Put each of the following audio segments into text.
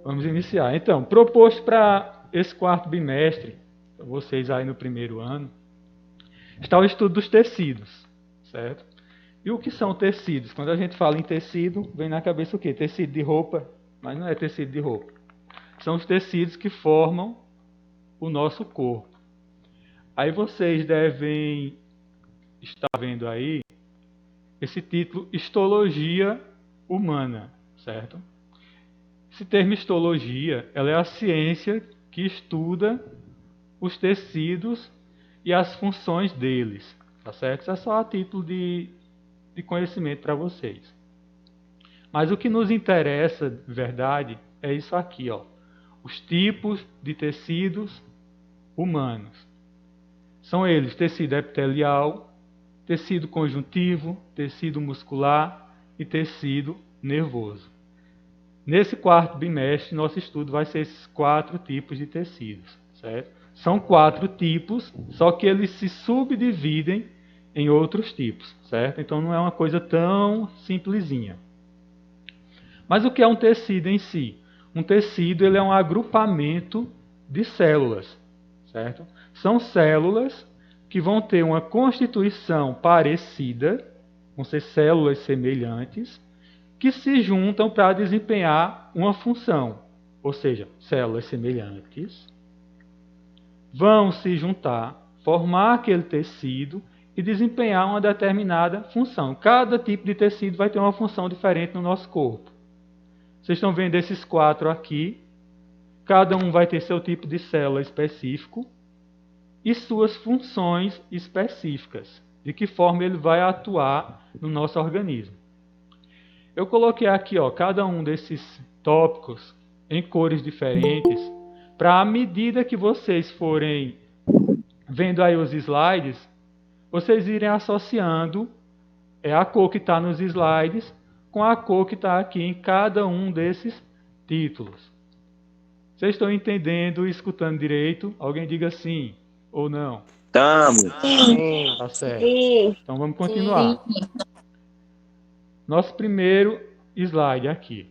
Vamos iniciar. Então, proposto para esse quarto bimestre, vocês aí no primeiro ano, está o estudo dos tecidos, certo? E o que são tecidos? Quando a gente fala em tecido, vem na cabeça o quê? Tecido de roupa, mas não é tecido de roupa. São os tecidos que formam o nosso corpo. Aí vocês devem estar vendo aí esse título Histologia Humana, certo? Esse termo histologia, ela é a ciência que estuda os tecidos e as funções deles, tá certo? Isso é só a título de conhecimento para vocês. Mas o que nos interessa, de verdade, é isso aqui, ó. Os tipos de tecidos humanos. São eles tecido epitelial, tecido conjuntivo, tecido muscular e tecido nervoso. Nesse quarto bimestre, nosso estudo vai ser esses 4 tipos de tecidos, certo? São 4 tipos, só que eles se subdividem em outros tipos, certo? Então não é uma coisa tão simplesinha. Mas o que é um tecido em si? Um tecido ele é um agrupamento de células, certo? São células que vão ter uma constituição parecida, vão ser células semelhantes, que se juntam para desempenhar uma função. Ou seja, células semelhantes vão se juntar, formar aquele tecido e desempenhar uma determinada função. Cada tipo de tecido vai ter uma função diferente no nosso corpo. Vocês estão vendo esses 4 aqui. Cada um vai ter seu tipo de célula específico e suas funções específicas, de que forma ele vai atuar no nosso organismo. Eu coloquei aqui, ó, cada um desses tópicos em cores diferentes, para à medida que vocês forem vendo aí os slides, vocês irem associando a cor que está nos slides com a cor que está aqui em cada um desses títulos. Vocês estão entendendo e escutando direito? Alguém diga sim ou não. Tamo. Sim. Tá certo. Sim. Então vamos continuar. Nosso primeiro slide aqui.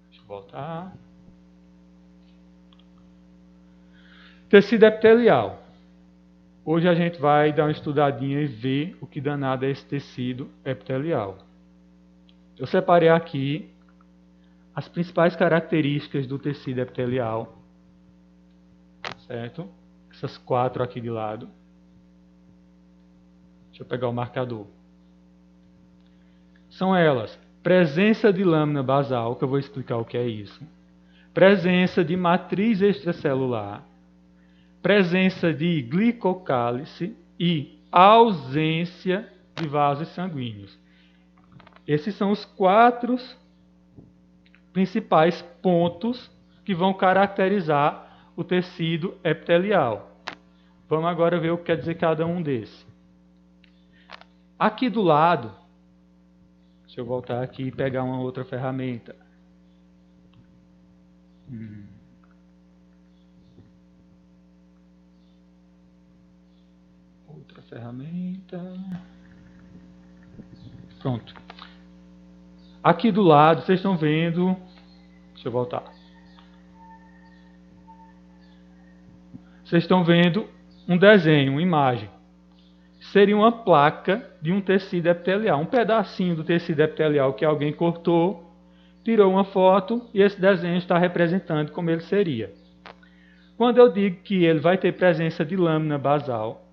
Deixa eu voltar. Tecido epitelial. Hoje a gente vai dar uma estudadinha e ver o que danado é esse tecido epitelial. Eu separei aqui as principais características do tecido epitelial, certo? Essas 4 aqui de lado. Deixa eu pegar o marcador. São elas: presença de lâmina basal, que eu vou explicar o que é isso. Presença de matriz extracelular. Presença de glicocálice e ausência de vasos sanguíneos. Esses são os 4 principais pontos que vão caracterizar o tecido epitelial. Vamos agora ver o que quer dizer cada um desses. Aqui do lado, deixa eu voltar aqui e pegar uma outra ferramenta. Outra ferramenta. Pronto. Aqui do lado, vocês estão vendo... Deixa eu voltar. Vocês estão vendo um desenho, uma imagem. Seria uma placa de um tecido epitelial. Um pedacinho do tecido epitelial que alguém cortou, tirou uma foto e esse desenho está representando como ele seria. Quando eu digo que ele vai ter presença de lâmina basal,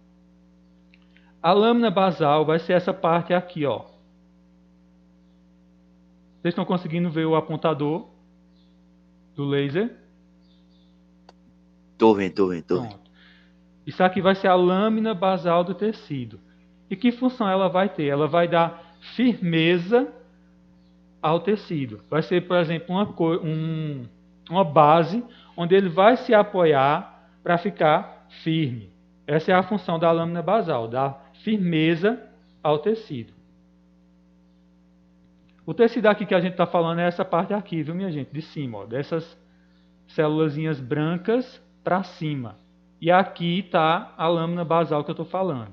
a lâmina basal vai ser essa parte aqui, ó. Vocês estão conseguindo ver o apontador do laser? Tô vendo. Pronto. Isso aqui vai ser a lâmina basal do tecido. E que função ela vai ter? Ela vai dar firmeza ao tecido. Vai ser, por exemplo, uma base onde ele vai se apoiar para ficar firme. Essa é a função da lâmina basal, dar firmeza ao tecido. O tecido aqui que a gente está falando é essa parte aqui, viu, minha gente? De cima, ó, dessas célulazinhas brancas para cima. E aqui está a lâmina basal que eu estou falando,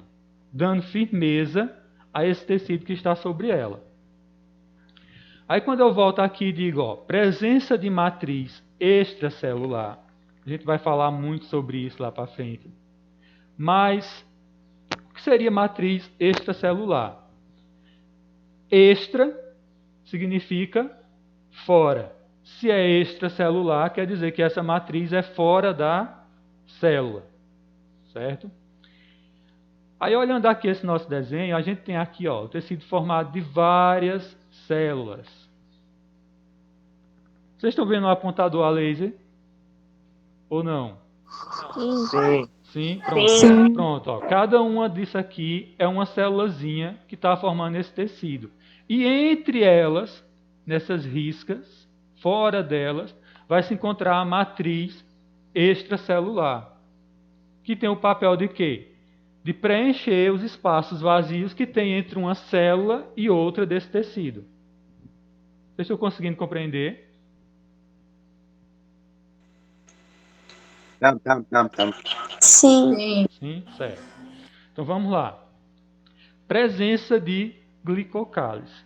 dando firmeza a esse tecido que está sobre ela. Aí quando eu volto aqui e digo, ó, presença de matriz extracelular, a gente vai falar muito sobre isso lá para frente. Mas o que seria matriz extracelular? Extra significa fora. Se é extracelular, quer dizer que essa matriz é fora da célula, certo? Aí, olhando aqui esse nosso desenho, a gente tem aqui ó, o tecido formado de várias células. Vocês estão vendo o apontador a laser? Ou não? Sim. Sim? Pronto. Sim. Pronto, ó. Cada uma disso aqui é uma célulazinha que está formando esse tecido. E entre elas, nessas riscas, fora delas, vai se encontrar a matriz extracelular, que tem o papel de quê? De preencher os espaços vazios que tem entre uma célula e outra desse tecido. Vocês estão conseguindo compreender? Sim. Sim, certo. Então vamos lá. Presença de glicocálise.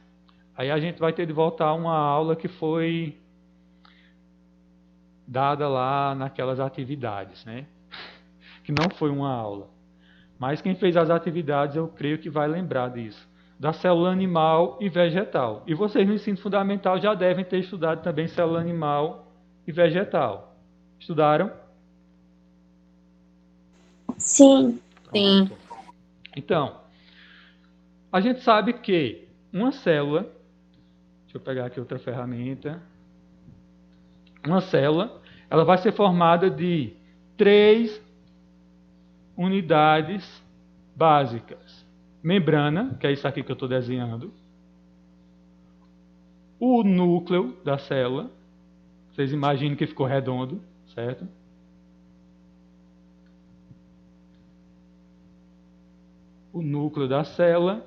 Aí a gente vai ter de voltar a uma aula que foi dada lá naquelas atividades, né? Que não foi uma aula. Mas quem fez as atividades, eu creio que vai lembrar disso. Da célula animal e vegetal. E vocês no ensino fundamental já devem ter estudado também célula animal e vegetal. Estudaram? Sim. Sim. Então, a gente sabe que uma célula, deixa eu pegar aqui outra ferramenta, uma célula, ela vai ser formada de 3 unidades básicas. Membrana, que é isso aqui que eu estou desenhando. O núcleo da célula. Vocês imaginem que ficou redondo, certo? O núcleo da célula.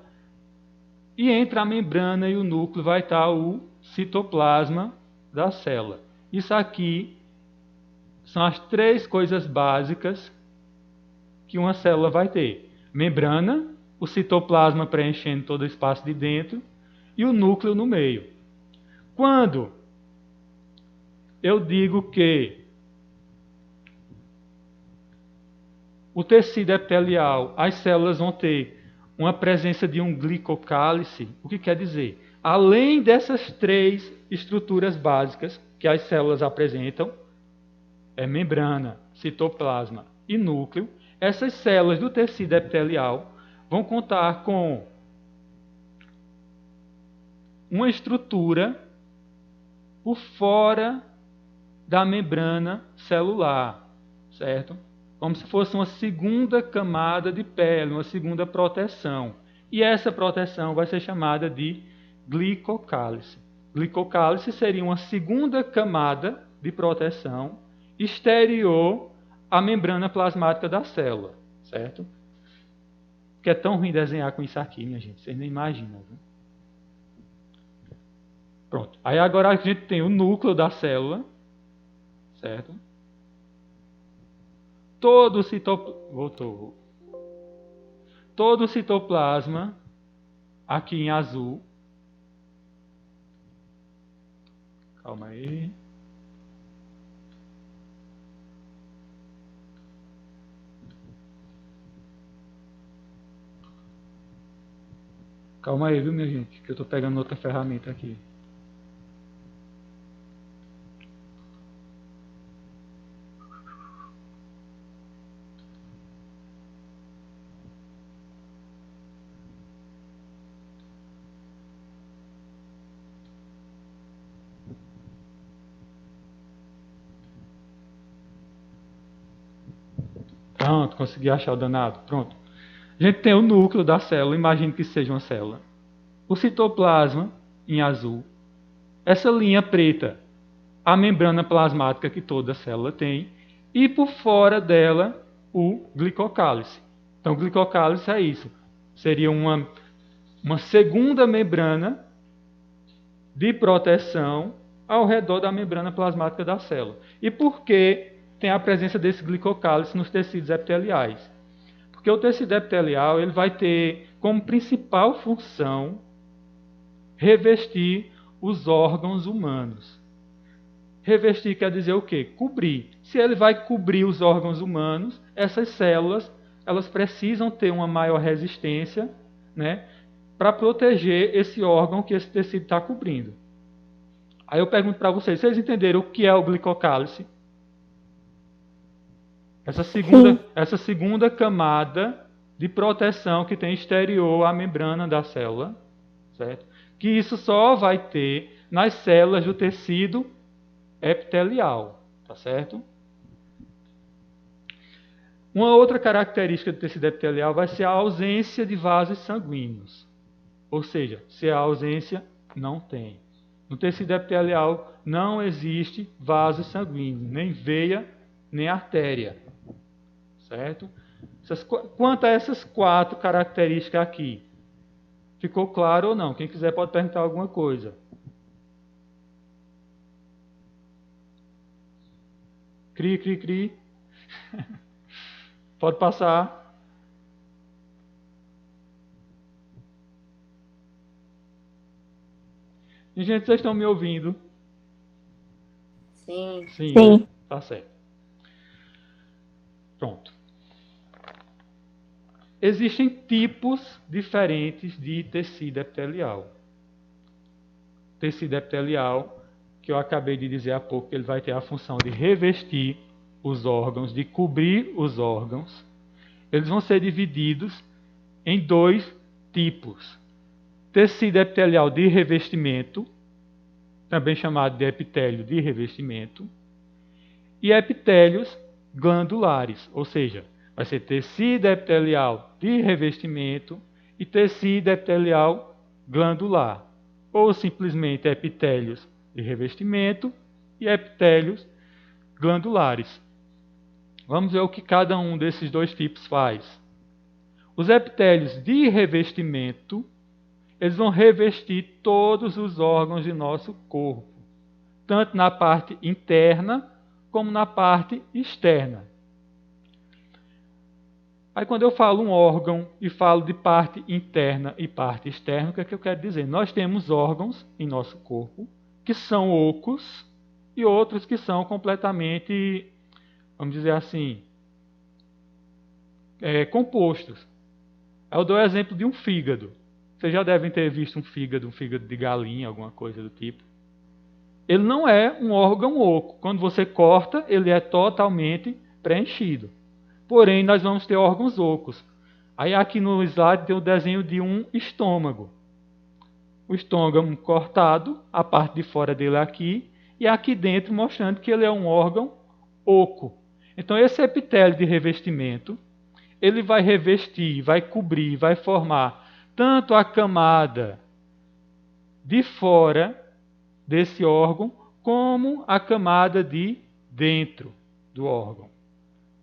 E entre a membrana e o núcleo vai estar o citoplasma da célula. Isso aqui são as 3 coisas básicas que uma célula vai ter. Membrana, o citoplasma preenchendo todo o espaço de dentro e o núcleo no meio. Quando eu digo que o tecido epitelial, as células vão ter uma presença de um glicocálice, o que quer dizer? Além dessas 3 estruturas básicas que as células apresentam, membrana, citoplasma e núcleo, essas células do tecido epitelial vão contar com uma estrutura por fora da membrana celular, certo? Como se fosse uma segunda camada de pele, uma segunda proteção. E essa proteção vai ser chamada de glicocálice. Glicocálice seria uma segunda camada de proteção exterior à membrana plasmática da célula, certo? Que é tão ruim desenhar com isso aqui, minha gente, vocês nem imaginam, viu? Pronto. Aí agora a gente tem o núcleo da célula, certo? Todo o citoplasma, aqui em azul. Calma aí. Calma aí, viu, minha gente? Que eu estou pegando outra ferramenta aqui. Pronto, consegui achar o danado. Pronto. A gente tem o núcleo da célula, imagine que seja uma célula. O citoplasma, em azul. Essa linha preta, a membrana plasmática que toda célula tem. E por fora dela, o glicocálice. Então, o glicocálice é isso. Seria uma segunda membrana de proteção ao redor da membrana plasmática da célula. E por que tem a presença desse glicocálice nos tecidos epiteliais? Porque o tecido epitelial ele vai ter como principal função revestir os órgãos humanos. Revestir quer dizer o quê? Cobrir. Se ele vai cobrir os órgãos humanos, essas células elas precisam ter uma maior resistência, né, para proteger esse órgão que esse tecido está cobrindo. Aí eu pergunto para vocês entenderam o que é o glicocálice? Essa segunda camada de proteção que tem exterior à membrana da célula, certo? Que isso só vai ter nas células do tecido epitelial, tá certo? Uma outra característica do tecido epitelial vai ser a ausência de vasos sanguíneos. Ou seja, se a ausência, não tem. No tecido epitelial não existe vaso sanguíneo, nem veia, nem artéria. Certo? Quanto a essas 4 características aqui, ficou claro ou não? Quem quiser pode perguntar alguma coisa. Cri, cri, cri. Pode passar. E, gente, vocês estão me ouvindo? Sim. Sim. Né? Tá certo. Pronto. Existem tipos diferentes de tecido epitelial. Tecido epitelial, que eu acabei de dizer há pouco, que ele vai ter a função de revestir os órgãos, de cobrir os órgãos. Eles vão ser divididos em 2 tipos. Tecido epitelial de revestimento, também chamado de epitélio de revestimento, e epitélios glandulares, ou seja, vai ser tecido epitelial de revestimento e tecido epitelial glandular, ou simplesmente epitélios de revestimento e epitélios glandulares. Vamos ver o que cada um desses 2 tipos faz. Os epitélios de revestimento, eles vão revestir todos os órgãos de nosso corpo, tanto na parte interna como na parte externa. Aí quando eu falo um órgão e falo de parte interna e parte externa, o que é que eu quero dizer? Nós temos órgãos em nosso corpo que são ocos e outros que são completamente, vamos dizer assim, compostos. Eu dou o exemplo de um fígado. Vocês já devem ter visto um fígado de galinha, alguma coisa do tipo. Ele não é um órgão oco. Quando você corta, ele é totalmente preenchido. Porém, nós vamos ter órgãos ocos. Aí aqui no slide tem o desenho de um estômago. O estômago cortado, a parte de fora dele aqui, e aqui dentro mostrando que ele é um órgão oco. Então esse epitélio de revestimento, ele vai revestir, vai cobrir, vai formar tanto a camada de fora desse órgão, como a camada de dentro do órgão.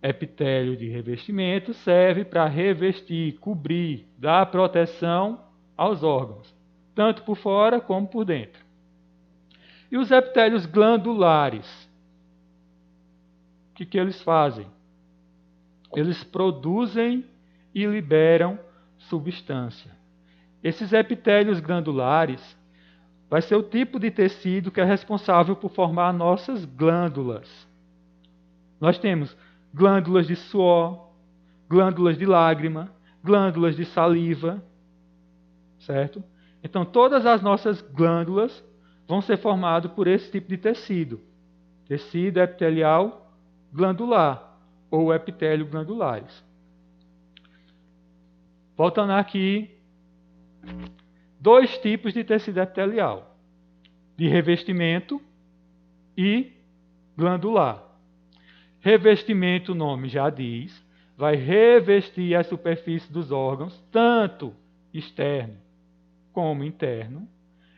Epitélio de revestimento serve para revestir, cobrir, dar proteção aos órgãos, tanto por fora como por dentro. E os epitélios glandulares, o que eles fazem? Eles produzem e liberam substância. Esses epitélios glandulares vai ser o tipo de tecido que é responsável por formar nossas glândulas. Nós temos glândulas de suor, glândulas de lágrima, glândulas de saliva, certo? Então, todas as nossas glândulas vão ser formadas por esse tipo de tecido. Tecido epitelial glandular, ou epitélio glandulares. Voltando aqui, 2 tipos de tecido epitelial, de revestimento e glandular. Revestimento, o nome já diz, vai revestir a superfície dos órgãos, tanto externo como interno.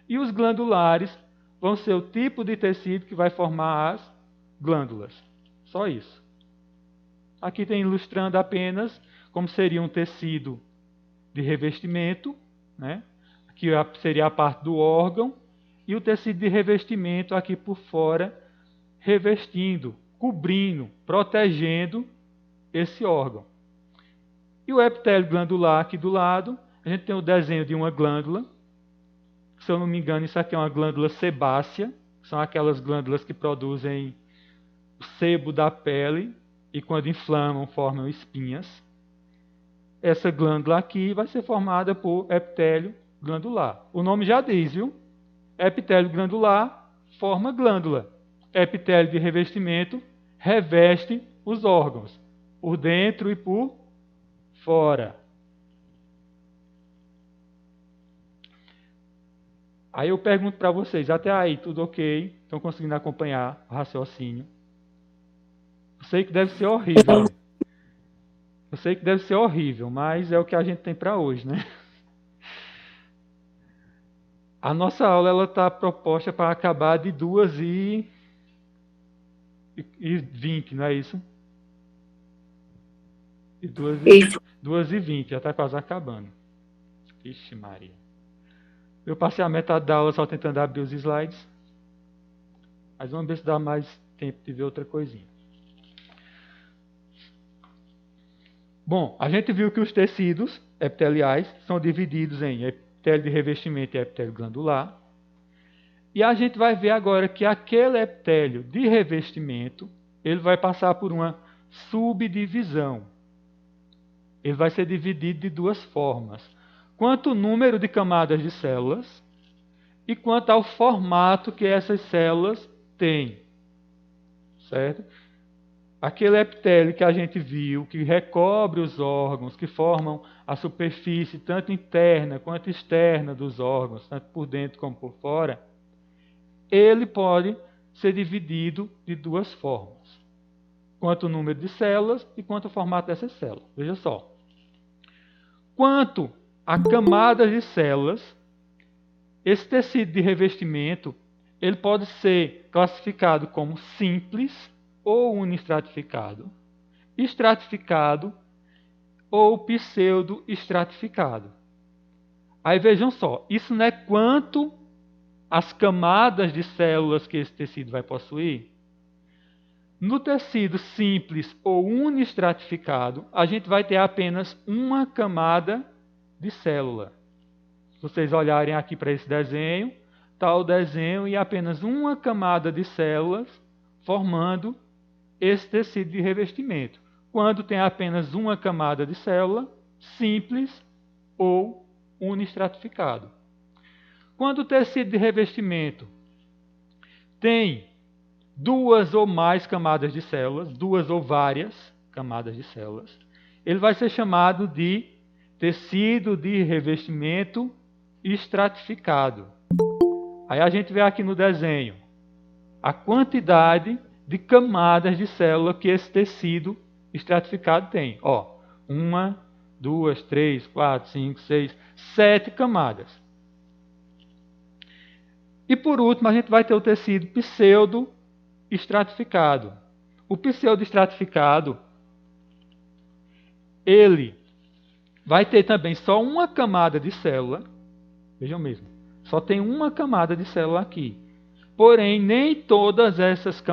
E os glandulares vão ser o tipo de tecido que vai formar as glândulas. Só isso. Aqui tem ilustrando apenas como seria um tecido de revestimento, né? Aqui seria a parte do órgão, e o tecido de revestimento aqui por fora, revestindo, cobrindo, protegendo esse órgão. E o epitélio glandular aqui do lado, a gente tem o desenho de uma glândula, Se eu não me engano, isso aqui é uma glândula sebácea, são aquelas glândulas que produzem o sebo da pele e quando inflamam formam espinhas. Essa glândula aqui vai ser formada por epitélio glandular. O nome já diz, viu? Epitélio glandular forma glândula. Epitélio de revestimento reveste os órgãos, por dentro e por fora. Aí eu pergunto para vocês, até aí, tudo ok? Estão conseguindo acompanhar o raciocínio? Eu sei que deve ser horrível. Eu sei que deve ser horrível, mas é o que a gente tem para hoje, né? A nossa aula está proposta para acabar de 2h20, não é isso? De 2h20, já está quase acabando. Ixi Maria. Eu passei a metade da aula só tentando abrir os slides. Mas vamos ver se dá mais tempo de ver outra coisinha. Bom, a gente viu que os tecidos epiteliais são divididos em epitélio de revestimento e epitélio glandular. E a gente vai ver agora que aquele epitélio de revestimento, ele vai passar por uma subdivisão. Ele vai ser dividido de duas formas. Quanto ao número de camadas de células e quanto ao formato que essas células têm. Certo? Aquele epitélio que a gente viu, que recobre os órgãos, que formam a superfície tanto interna quanto externa dos órgãos, tanto por dentro como por fora, ele pode ser dividido de duas formas. Quanto ao número de células e quanto ao formato dessas células. Veja só. Quanto a camadas de células, esse tecido de revestimento, ele pode ser classificado como simples ou unistratificado, estratificado ou pseudo-estratificado. Aí vejam só, isso não é quanto as camadas de células que esse tecido vai possuir. No tecido simples ou unistratificado, a gente vai ter apenas uma camada de célula. Se vocês olharem aqui para esse desenho, está o desenho e apenas uma camada de células formando esse tecido de revestimento. Quando tem apenas uma camada de célula, simples ou unistratificado. Quando o tecido de revestimento tem duas ou mais camadas de células, duas ou várias camadas de células, ele vai ser chamado de tecido de revestimento estratificado. Aí a gente vê aqui no desenho a quantidade de camadas de célula que esse tecido estratificado tem. Ó, 1, 2, 3, 4, 5, 6, 7 camadas. E por último, a gente vai ter o tecido pseudo-estratificado. O pseudo-estratificado, ele vai ter também só uma camada de célula. Vejam mesmo, só tem uma camada de célula aqui. Porém, nem todas essas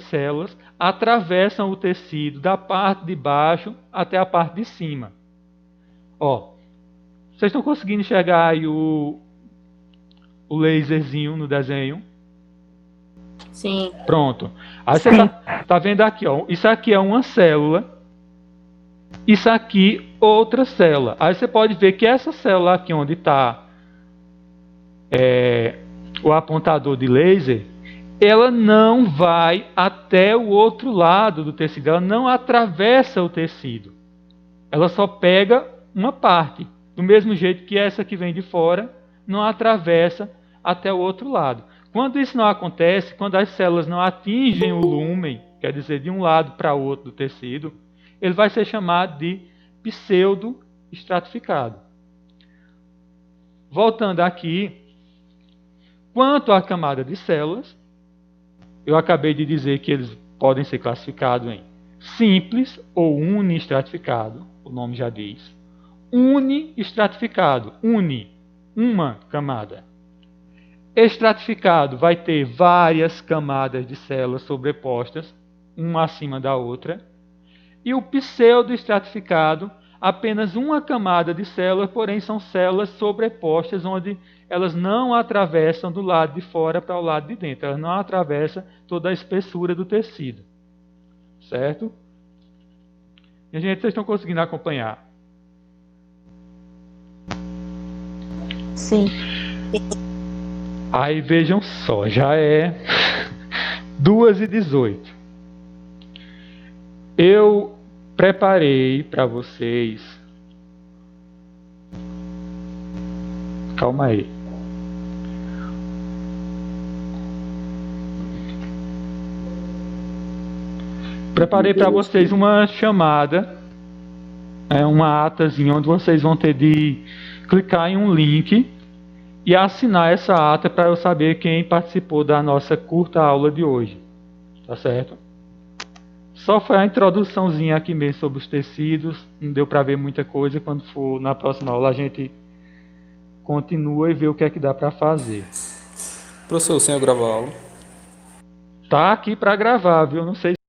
células atravessam o tecido da parte de baixo até a parte de cima. Ó, vocês estão conseguindo enxergar aí o laserzinho no desenho? Sim. Pronto. Aí você tá vendo aqui, ó, isso aqui é uma célula, isso aqui outra célula. Aí você pode ver que essa célula aqui onde está o apontador de laser, ela não vai até o outro lado do tecido, ela não atravessa o tecido. Ela só pega uma parte, do mesmo jeito que essa que vem de fora não atravessa até o outro lado. Quando isso não acontece, quando as células não atingem o lúmen, quer dizer, de um lado para o outro do tecido, ele vai ser chamado de pseudo-estratificado. Voltando aqui, quanto à camada de células, eu acabei de dizer que eles podem ser classificados em simples ou uni-estratificado, o nome já diz. Uni-estratificado, uma camada. Estratificado vai ter várias camadas de células sobrepostas, uma acima da outra. E o pseudo-estratificado, apenas uma camada de células, porém são células sobrepostas, onde elas não atravessam do lado de fora para o lado de dentro. Elas não atravessam toda a espessura do tecido. Certo? E, gente, vocês estão conseguindo acompanhar? Sim. Aí vejam só, já é 2h18. Eu preparei para vocês. Calma aí. Preparei para vocês uma chamada, uma atazinha, onde vocês vão ter de clicar em um link e assinar essa ata para eu saber quem participou da nossa curta aula de hoje. Tá certo? Só foi a introduçãozinha aqui mesmo sobre os tecidos, não deu para ver muita coisa. Quando for na próxima aula a gente continua e vê o que é que dá para fazer. Professor, o senhor gravou a aula? Tá aqui para gravar, viu? Não sei